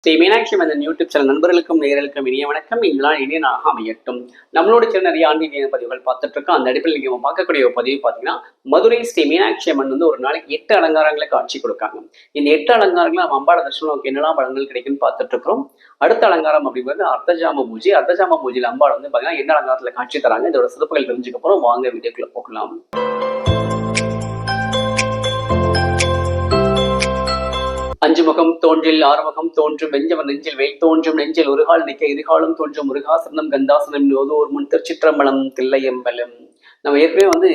ஸ்ரீ மீனாட்சி மந்தன் YouTube channel நண்பர்களுக்கும் நேயர்களுக்கும் இனிய வணக்கம். இந்த நாள் இனிய நாளாக அமையட்டும். நம்மளோட சேனல் நிறைய ஆன்மீக பதிவுகள் பார்த்துட்டு இருக்கோம். அந்த அடிப்படையில் நீங்க பார்க்கக்கூடிய ஒரு பதிவு பார்த்தீங்கன்னா, மதுரை ஸ்ரீ மீனாட்சி அம்மன் வந்து ஒரு நாளைக்கு 8 அலங்காரங்களை காட்சி கொடுக்காங்க. இந்த 8 அலங்காரங்களை நம்ம அம்பாள தரிசனம் நமக்கு என்னெல்லாம் பலன்கள் கிடைக்குன்னு பார்த்துட்டு இருக்கிறோம். அடுத்த அலங்காரம் அப்படிங்கிறது அர்த்தஜாம பூஜை. அர்த்தஜாம பூஜையில் அம்பாள் வந்து பார்த்தீங்கன்னா என்ன அலங்காரத்துல காட்சி தராங்க, இதோட சிறப்புகள் தெரிஞ்சுக்க போறோம். வாங்க வீடியோக்குள்ள போகலாம். அஞ்சு முகம் தோன்றில் ஆறுமுகம் தோன்றும் வெஞ்சவன் நெஞ்சில் வெயில் தோன்றும் நெஞ்சில் ஒருகால் நிற்க இருகாலும் தோன்றும் முருகாசனம் கந்தாசனம் ஒரு முன் திருச்சிற்றம்பலம் தில்லையம்பலம். நம்ம ஏற்கனவே வந்து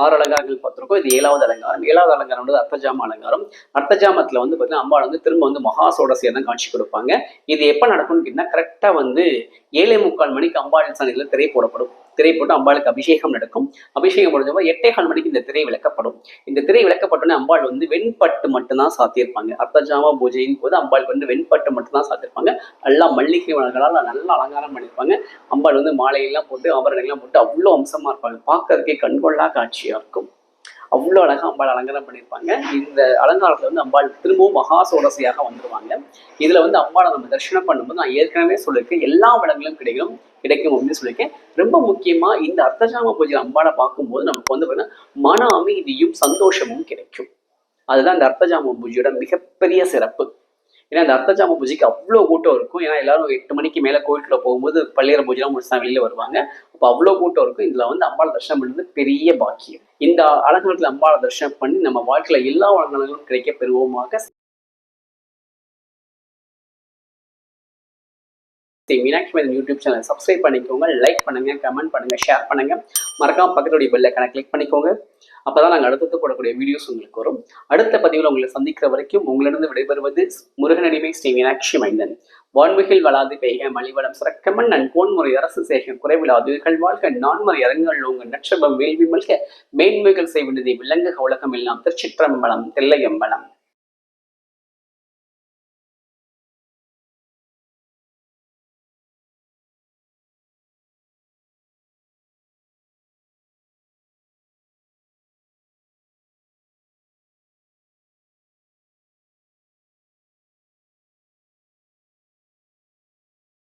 6 அலங்காரங்கள் பார்த்துருக்கோம். இது 7வது அலங்காரம். 7வது அலங்காரம் வந்து அர்த்தஜாம அலங்காரம். அர்த்தஜாமத்துல வந்து பார்த்தீங்கன்னா அம்பாள் வந்து திரும்ப வந்து மகா சோடசியை தான் காட்சி கொடுப்பாங்க. இது எப்போ நடக்கும்னு கேட்டீங்கன்னா, கரெக்டாக வந்து 7:45 மணிக்கு அம்பாள் சன்னிதியில் திரை போடப்படும். திரை போட்டு அம்பாளுக்கு அபிஷேகம் நடக்கும். அபிஷேகம் முடிஞ்சப்போ 8:15 மணிக்கு இந்த திரை விளக்கப்படும். இந்த திரை விளக்கப்பட்டோன்னே அம்பாள் வந்து வெண்பட்டு மட்டும்தான் சாத்தியிருப்பாங்க. அர்த்தஜாம பூஜையின் போது அம்பாளுக்கு வந்து வெண்பட்டு மட்டும்தான் சாத்தியிருப்பாங்க. நல்லா மல்லிகை மலர்களால் நல்லா அலங்காரம் பண்ணியிருப்பாங்க. அம்பாள் வந்து மாலையெல்லாம் போட்டு ஆபரணங்கள்லாம் போட்டு அவ்வளோ அம்சமா இருப்பாங்க. பார்க்கறதுக்கே கண்கொள்ளா காட்சியா இருக்கும். அவ்வளோ அழகா அம்பாள் அலங்காரம் பண்ணியிருப்பாங்க. இந்த அலங்காரத்துல வந்து அம்பாள் திரும்பவும் மகா சோடசியாக வந்துருவாங்க. இதுல வந்து அம்பாளை நம்ம தரிசனம் பண்ணும்போது நான் ஏற்கனவே சொல்லியிருக்கேன், எல்லா வளங்களும் கிடைக்கும் அப்படின்னு சொல்லியிருக்கேன். ரொம்ப முக்கியமா இந்த அர்த்தஜாம பூஜை அம்பாளை பார்க்கும்போது நமக்கு வந்து பார்த்தீங்கன்னா மன அமைதியும் சந்தோஷமும் கிடைக்கும். அதுதான் இந்த அர்த்தஜாம பூஜையோட மிகப்பெரிய சிறப்பு. ஏன்னா அந்த அர்த்தஜாம பூஜைக்கு அவ்வளோ கூட்டம் இருக்கும். ஏன்னா எல்லாரும் 8 மணிக்கு மேலே கோயிலுக்குள்ள போகும்போது பள்ளியற பூஜைலாம் முடிச்சுதான் வெளியில வருவாங்க. அப்போ அவ்வளோ கூட்டம் இருக்கும். இதுல வந்து அம்பாளை தரிசனம் பண்ணுறது பெரிய பாக்கியம். இந்த அலங்காரத்தில் அம்பாளை தரிசனம் பண்ணி நம்ம வாழ்க்கையில எல்லா வளங்களும் கிடைக்க பெறுவோமாக. மீனாட்சி மந்தன் யூடியூப் சேனல் சப்ஸ்கிரைப் பண்ணிக்கோங்க, லைக் பண்ணுங்க, கமெண்ட் பண்ணுங்க, ஷேர் பண்ணுங்க. மறக்காம பக்கத்துடைய பெல் ஐகானை கிளிக் பண்ணிக்கோங்க. அப்பதான் நாங்கள் அடுத்தடுத்து போடக்கூடிய வீடியோஸ் உங்களுக்கு வரும். அடுத்த பதிவில் உங்களை சந்திக்கிற வரைக்கும் உங்களிடம் விடைபெறுவது முருகனடிமை ஸ்ரீ மீனாட்சி மைந்தன். வான்மிகில் வளாது பெய்க மலிவளம் சுரக்கமன் நன் கோன்முறை அரசு செய்க குறைவிலாது வாழ்க நான்முறை அரங்கள் உங்கள் நட்சபம் வேள்வி மல்க மேன்மைகள் செய்வதை விலங்குக உலகம் எல்லாம் திருச்சிற்றம்பலம் தில்லையம்பலம்.